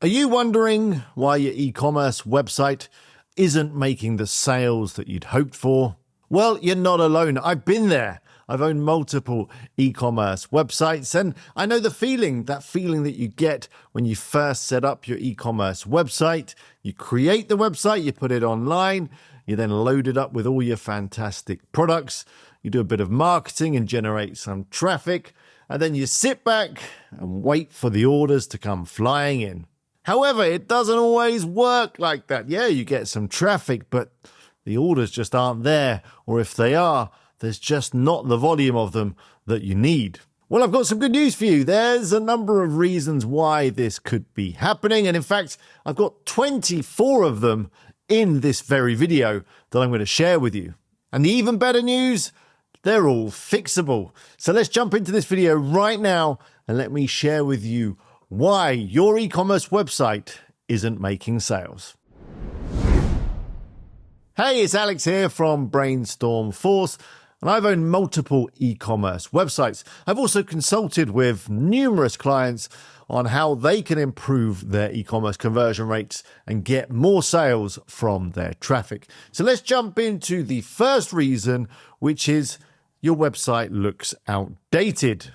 Are you wondering why your e-commerce website isn't making the sales that you'd hoped for? Well, you're not alone. I've been there. I've owned multiple e-commerce websites, and I know that feeling that you get when you first set up your e-commerce website. You create the website, you put it online, you then load it up with all your fantastic products, you do a bit of marketing and generate some traffic, and then you sit back and wait for the orders to come flying in. However, it doesn't always work like that. Yeah, you get some traffic, but the orders just aren't there, or if they are, there's just not the volume of them that you need. Well, I've got some good news for you. There's a number of reasons why this could be happening, and in fact, I've got 24 of them in this very video that I'm going to share with you. And the even better news, they're all fixable. So let's jump into this video right now and let me share with you why your e-commerce website isn't making sales. Hey, it's Alex here from Brainstorm Force, and I've owned multiple e-commerce websites. I've also consulted with numerous clients on how they can improve their e-commerce conversion rates and get more sales from their traffic. So let's jump into the first reason, which is your website looks outdated.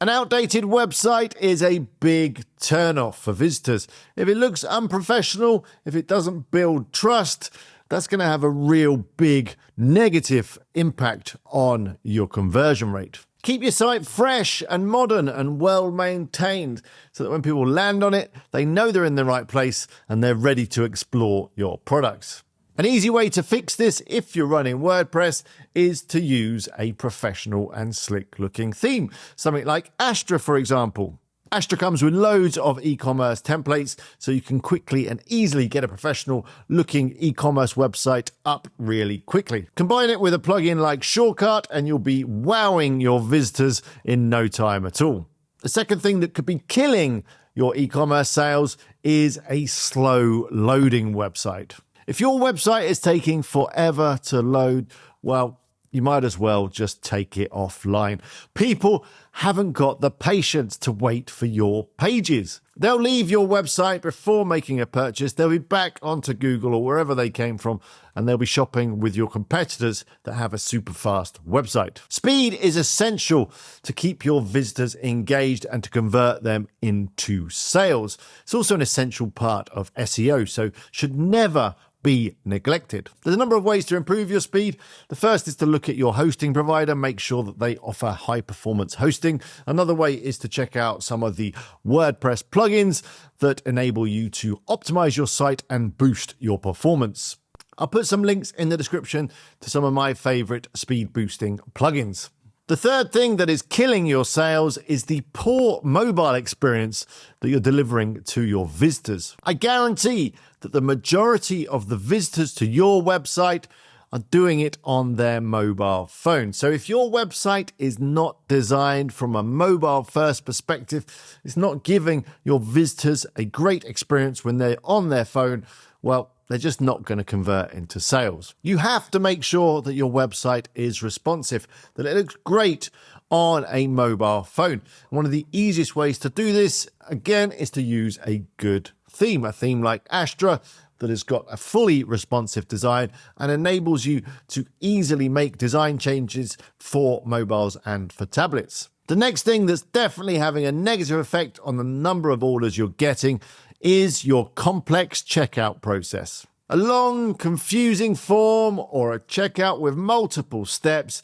An outdated website is a big turnoff for visitors. If it looks unprofessional, if it doesn't build trust, that's going to have a real big negative impact on your conversion rate. Keep your site fresh and modern and well maintained so that when people land on it, they know they're in the right place and they're ready to explore your products. An easy way to fix this if you're running WordPress is to use a professional and slick looking theme. Something like Astra, for example. Astra comes with loads of e-commerce templates, so you can quickly and easily get a professional looking e-commerce website up really quickly. Combine it with a plugin like Shortcut and you'll be wowing your visitors in no time at all. The second thing that could be killing your e-commerce sales is a slow loading website. If your website is taking forever to load, well, you might as well just take it offline. People haven't got the patience to wait for your pages. They'll leave your website before making a purchase. They'll be back onto Google or wherever they came from, and they'll be shopping with your competitors that have a super fast website. Speed is essential to keep your visitors engaged and to convert them into sales. It's also an essential part of SEO, so should never be neglected. There's a number of ways to improve your speed. The first is to look at your hosting provider, make sure that they offer high performance hosting. Another way is to check out some of the WordPress plugins that enable you to optimize your site and boost your performance. I'll put some links in the description to some of my favorite speed boosting plugins. The third thing that is killing your sales is the poor mobile experience that you're delivering to your visitors. I guarantee that the majority of the visitors to your website are doing it on their mobile phone. So if your website is not designed from a mobile first perspective, it's not giving your visitors a great experience when they're on their phone, well, they're just not going to convert into sales. You have to make sure that your website is responsive, that it looks great on a mobile phone. One of the easiest ways to do this, again, is to use a good theme. A theme like Astra that has got a fully responsive design and enables you to easily make design changes for mobiles and for tablets. The next thing that's definitely having a negative effect on the number of orders you're getting is your complex checkout process. A long, confusing form or a checkout with multiple steps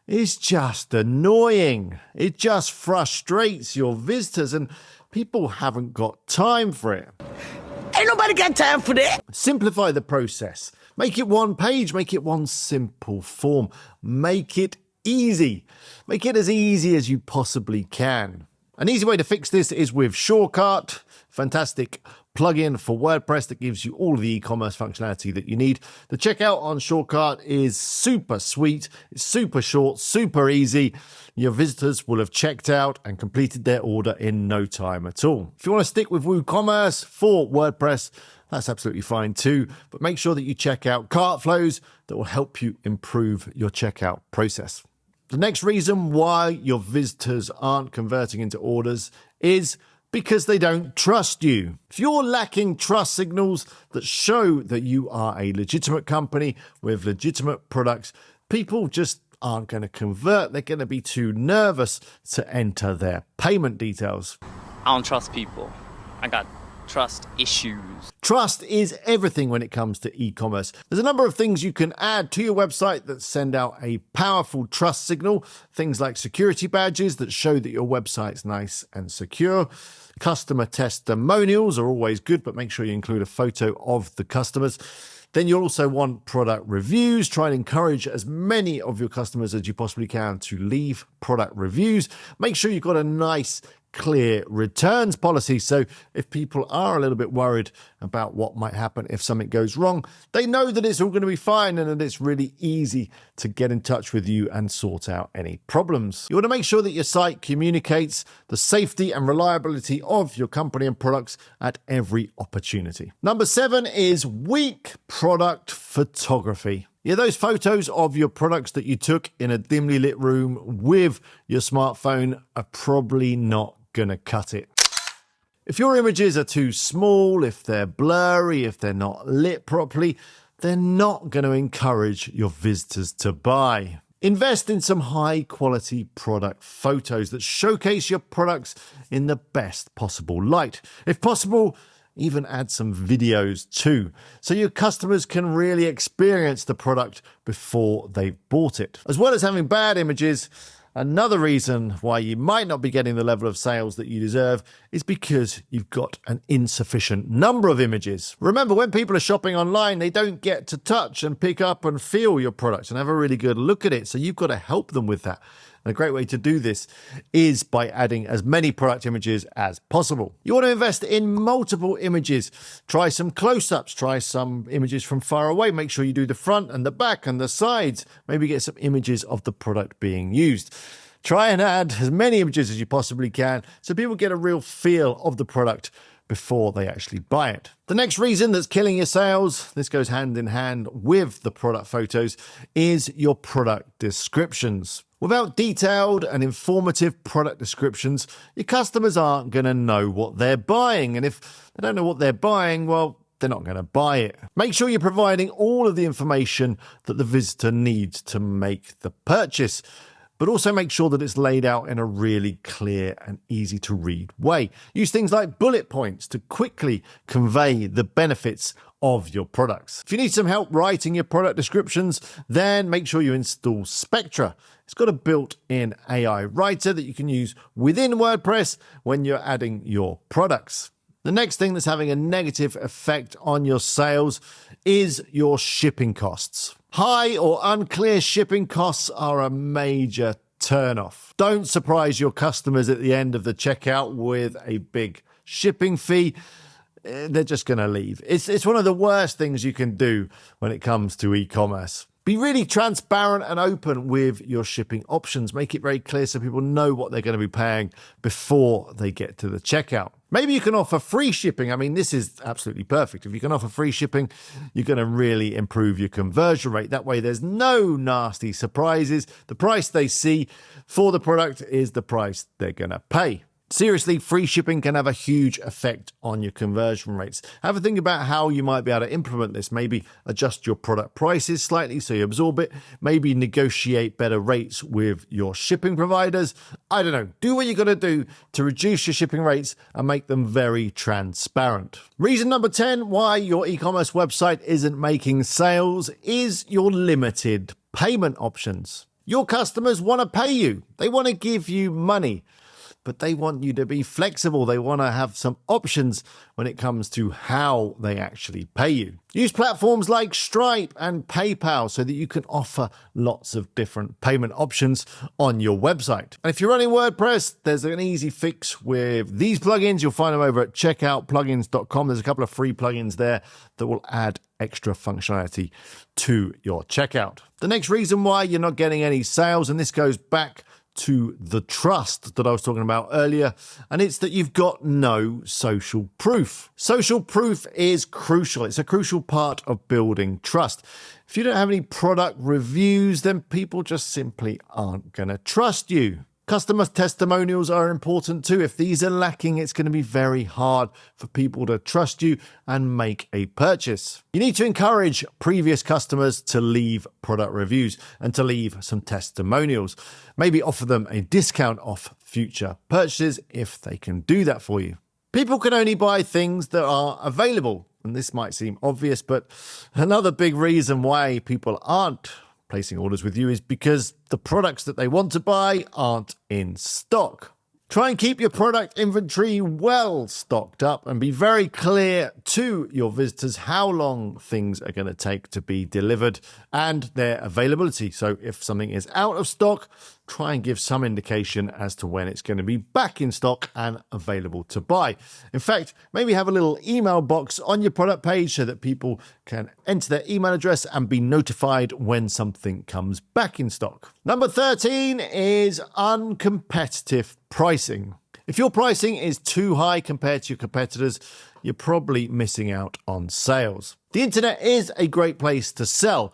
is just annoying. It just frustrates your visitors and people haven't got time for it. Ain't nobody got time for that. Simplify the process. Make it one page, make it one simple form. Make it easy. Make it as easy as you possibly can. An easy way to fix this is with Shortcut, fantastic plugin for WordPress that gives you all of the e-commerce functionality that you need. The checkout on Shortcut is super sweet. It's super short, super easy. Your visitors will have checked out and completed their order in no time at all. If you want to stick with WooCommerce for WordPress, that's absolutely fine too. But make sure that you check out cart flows that will help you improve your checkout process. The next reason why your visitors aren't converting into orders is Because they don't trust you. If you're lacking trust signals that show that you are a legitimate company with legitimate products, people just aren't going to convert. They're going to be too nervous to enter their payment details. I don't trust people. I got trust issues. Trust is everything when it comes to e-commerce. There's a number of things you can add to your website that send out a powerful trust signal. Things like security badges that show that your website's nice and secure. Customer testimonials are always good, but make sure you include a photo of the customers. Then you'll also want product reviews. Try and encourage as many of your customers as you possibly can to leave product reviews. Make sure you've got a nice, clear returns policy. So if people are a little bit worried about what might happen if something goes wrong, they know that it's all going to be fine and that it's really easy to get in touch with you and sort out any problems. You want to make sure that your site communicates the safety and reliability of your company and products at every opportunity. Number 7 is weak product photography. Yeah, those photos of your products that you took in a dimly lit room with your smartphone are probably not going to cut it. If your images are too small, if they're blurry, if they're not lit properly, they're not going to encourage your visitors to buy. Invest in some high quality product photos that showcase your products in the best possible light. If possible, even add some videos too, so your customers can really experience the product before they've bought it. As well as having bad images, another reason why you might not be getting the level of sales that you deserve is because you've got an insufficient number of images. Remember, when people are shopping online, they don't get to touch and pick up and feel your products and have a really good look at it. So you've got to help them with that. And a great way to do this is by adding as many product images as possible. You want to invest in multiple images. Try some close-ups, try some images from far away. Make sure you do the front and the back and the sides. Maybe get some images of the product being used. Try and add as many images as you possibly can so people get a real feel of the product before they actually buy it. The next reason that's killing your sales, this goes hand in hand with the product photos, is your product descriptions. Without detailed and informative product descriptions, your customers aren't going to know what they're buying. And if they don't know what they're buying, well, they're not going to buy it. Make sure you're providing all of the information that the visitor needs to make the purchase, but also make sure that it's laid out in a really clear and easy to read way. Use things like bullet points to quickly convey the benefits of your products. If you need some help writing your product descriptions, then make sure you install Spectra. It's got a built-in AI writer that you can use within WordPress when you're adding your products. The next thing that's having a negative effect on your sales is your shipping costs. High or unclear shipping costs are a major turnoff. Don't surprise your customers at the end of the checkout with a big shipping fee. They're just going to leave. It's one of the worst things you can do when it comes to e-commerce. Be really transparent and open with your shipping options. Make it very clear so people know what they're going to be paying before they get to the checkout. Maybe you can offer free shipping. I mean, this is absolutely perfect. If you can offer free shipping, you're going to really improve your conversion rate. That way, there's no nasty surprises. The price they see for the product is the price they're going to pay. Seriously, free shipping can have a huge effect on your conversion rates. Have a think about how you might be able to implement this. Maybe adjust your product prices slightly so you absorb it. Maybe negotiate better rates with your shipping providers. I don't know. Do what you're going to do to reduce your shipping rates and make them very transparent. Reason number 10 why your e-commerce website isn't making sales is your limited payment options. Your customers want to pay you. They want to give you money, but they want you to be flexible. They want to have some options when it comes to how they actually pay you. Use platforms like Stripe and PayPal so that you can offer lots of different payment options on your website. And if you're running WordPress, there's an easy fix with these plugins. You'll find them over at checkoutplugins.com. There's a couple of free plugins there that will add extra functionality to your checkout. The next reason why you're not getting any sales, and this goes back to the trust that I was talking about earlier, and it's that you've got no social proof. Social proof is crucial. It's a crucial part of building trust. If you don't have any product reviews, then people just simply aren't going to trust you. Customer testimonials are important too. If these are lacking, it's going to be very hard for people to trust you and make a purchase. You need to encourage previous customers to leave product reviews and to leave some testimonials. Maybe offer them a discount off future purchases if they can do that for you. People can only buy things that are available. And this might seem obvious, but another big reason why people aren't placing orders with you is because the products that they want to buy aren't in stock. Try and keep your product inventory well stocked up and be very clear to your visitors how long things are going to take to be delivered and their availability. So if something is out of stock, try and give some indication as to when it's going to be back in stock and available to buy. In fact, maybe have a little email box on your product page so that people can enter their email address and be notified when something comes back in stock. Number 13 is uncompetitive pricing. If your pricing is too high compared to your competitors, you're probably missing out on sales. The internet is a great place to sell,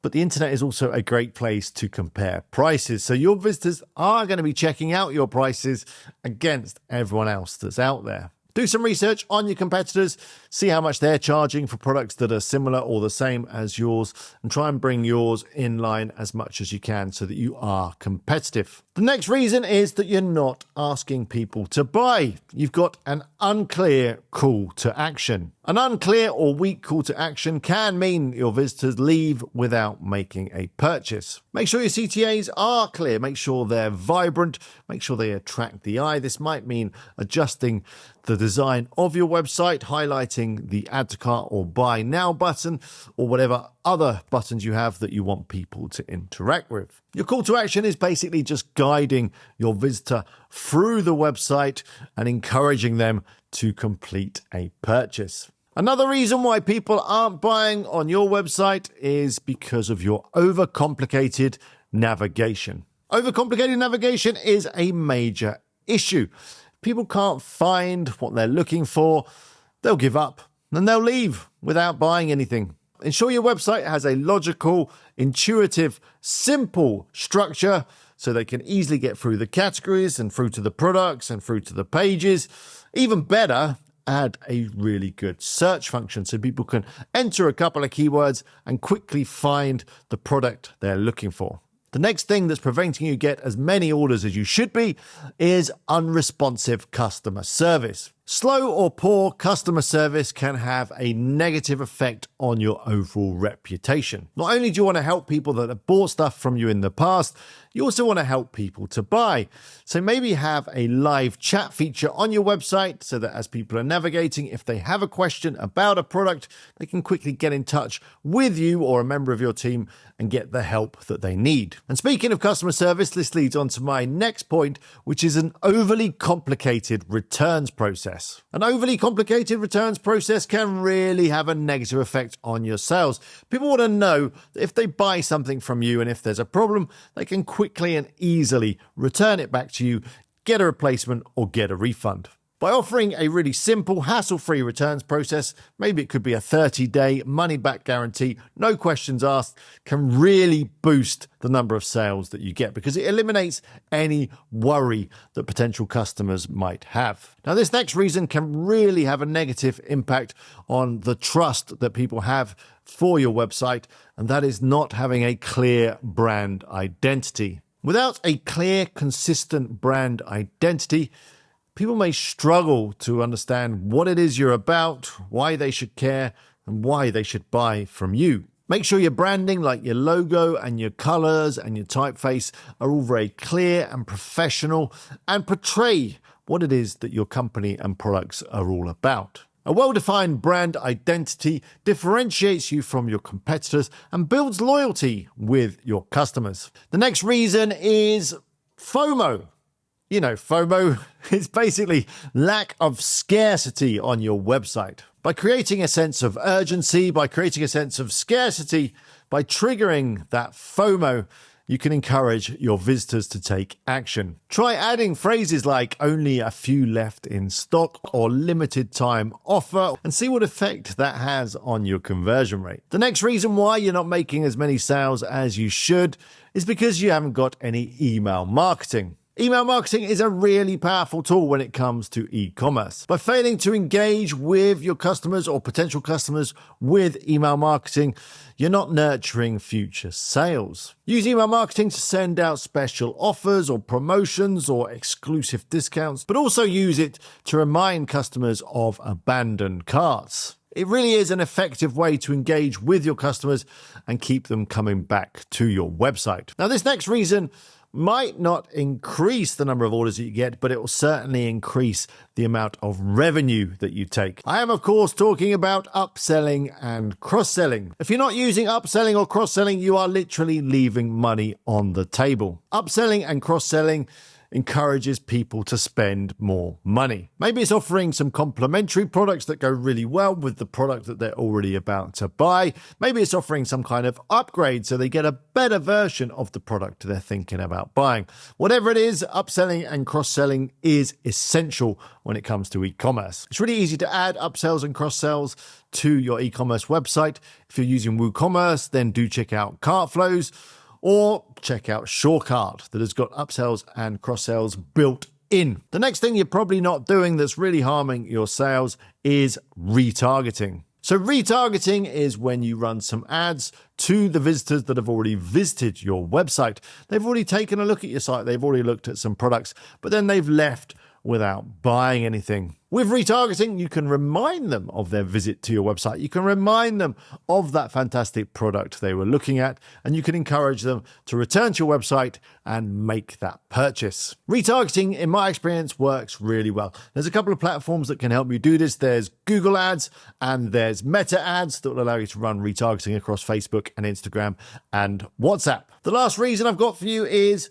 but the internet is also a great place to compare prices. So your visitors are going to be checking out your prices against everyone else that's out there. Do some research on your competitors, see how much they're charging for products that are similar or the same as yours, and try and bring yours in line as much as you can so that you are competitive. The next reason is that you're not asking people to buy. You've got an unclear call to action. An unclear or weak call to action can mean your visitors leave without making a purchase. Make sure your CTAs are clear. Make sure they're vibrant. Make sure they attract the eye. This might mean adjusting the design of your website, highlighting the add to cart or buy now button, or whatever other buttons you have that you want people to interact with. Your call to action is basically just guiding your visitor through the website and encouraging them to complete a purchase. Another reason why people aren't buying on your website is because of your overcomplicated navigation. Overcomplicated navigation is a major issue. People can't find what they're looking for, they'll give up and they'll leave without buying anything. Ensure your website has a logical, intuitive, simple structure so they can easily get through the categories and through to the products and through to the pages. Even better, add a really good search function so people can enter a couple of keywords and quickly find the product they're looking for. The next thing that's preventing you get as many orders as you should be is unresponsive customer service. Slow or poor customer service can have a negative effect on your overall reputation. Not only do you want to help people that have bought stuff from you in the past, you also want to help people to buy. So maybe have a live chat feature on your website so that as people are navigating, if they have a question about a product, they can quickly get in touch with you or a member of your team and get the help that they need. And speaking of customer service, this leads on to my next point, which is an overly complicated returns process. An overly complicated returns process can really have a negative effect on your sales. People want to know that if they buy something from you and if there's a problem, they can quickly and easily return it back to you, get a replacement or get a refund. By offering a really simple, hassle-free returns process, maybe it could be a 30-day money-back guarantee, no questions asked, can really boost the number of sales that you get because it eliminates any worry that potential customers might have. Now, this next reason can really have a negative impact on the trust that people have for your website, and that is not having a clear brand identity. Without a clear, consistent brand identity, people may struggle to understand what it is you're about, why they should care, and why they should buy from you. Make sure your branding, like your logo and your colors and your typeface, are all very clear and professional and portray what it is that your company and products are all about. A well-defined brand identity differentiates you from your competitors and builds loyalty with your customers. The next reason is FOMO. You know, FOMO is basically lack of scarcity on your website. By creating a sense of urgency, by creating a sense of scarcity, by triggering that FOMO, you can encourage your visitors to take action. Try adding phrases like only a few left in stock or limited time offer and see what effect that has on your conversion rate. The next reason why you're not making as many sales as you should is because you haven't got any email marketing. Email marketing is a really powerful tool when it comes to e-commerce. By failing to engage with your customers or potential customers with email marketing, you're not nurturing future sales. Use email marketing to send out special offers or promotions or exclusive discounts, but also use it to remind customers of abandoned carts. It really is an effective way to engage with your customers and keep them coming back to your website. Now, this next reason might not increase the number of orders that you get, but it will certainly increase the amount of revenue that you take. I am, of course, talking about upselling and cross-selling. If you're not using upselling or cross-selling, you are literally leaving money on the table. Upselling and cross-selling encourages people to spend more money. Maybe it's offering some complementary products that go really well with the product that they're already about to buy. Maybe it's offering some kind of upgrade so they get a better version of the product they're thinking about buying. Whatever it is, upselling and cross-selling is essential when it comes to e-commerce. It's really easy to add upsells and cross-sells to your e-commerce website. If you're using WooCommerce, then do check out cart flows, or check out SureCart that has got upsells and cross-sells built in. The next thing you're probably not doing that's really harming your sales is retargeting. So retargeting is when you run some ads to the visitors that have already visited your website. They've already taken a look at your site. They've already looked at some products, but then they've left without buying anything. With retargeting, you can remind them of their visit to your website. You can remind them of that fantastic product they were looking at, and you can encourage them to return to your website and make that purchase. Retargeting, in my experience, works really well. There's a couple of platforms that can help you do this. There's Google Ads and there's Meta Ads that will allow you to run retargeting across Facebook and Instagram and WhatsApp. The last reason I've got for you is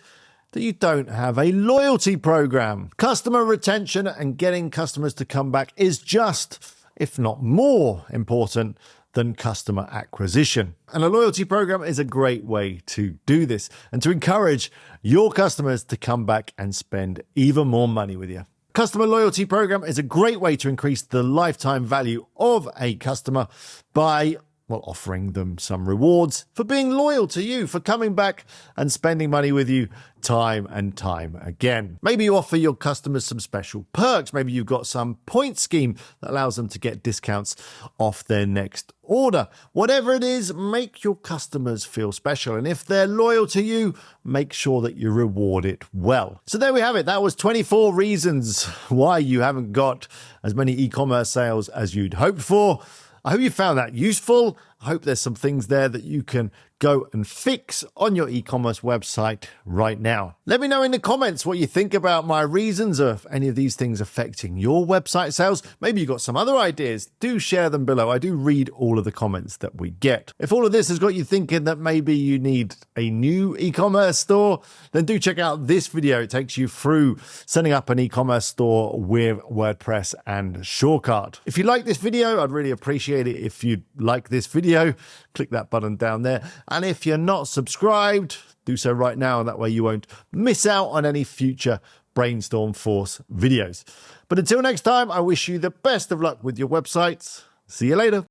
that you don't have a loyalty program. Customer retention and getting customers to come back is just, if not more important than customer acquisition. And a loyalty program is a great way to do this and to encourage your customers to come back and spend even more money with you. Customer loyalty program is a great way to increase the lifetime value of a customer by offering them some rewards for being loyal to you, for coming back and spending money with you time and time again. Maybe you offer your customers some special perks. Maybe you've got some point scheme that allows them to get discounts off their next order. Whatever it is, make your customers feel special. And if they're loyal to you, make sure that you reward it well. So there we have it. That was 24 reasons why you haven't got as many e-commerce sales as you'd hoped for. I hope you found that useful. I hope there's some things there that you can go and fix on your e-commerce website right now. Let me know in the comments what you think about my reasons, or if any of these things affecting your website sales. Maybe you've got some other ideas. Do share them below. I do read all of the comments that we get. If all of this has got you thinking that maybe you need a new e-commerce store, then do check out this video. It takes you through setting up an e-commerce store with WordPress and SureCart. If you like this video, I'd really appreciate it if you'd like this video. Click that button down there. And if you're not subscribed, do so right now. That way you won't miss out on any future Brainstorm Force videos. But until next time, I wish you the best of luck with your websites. See you later.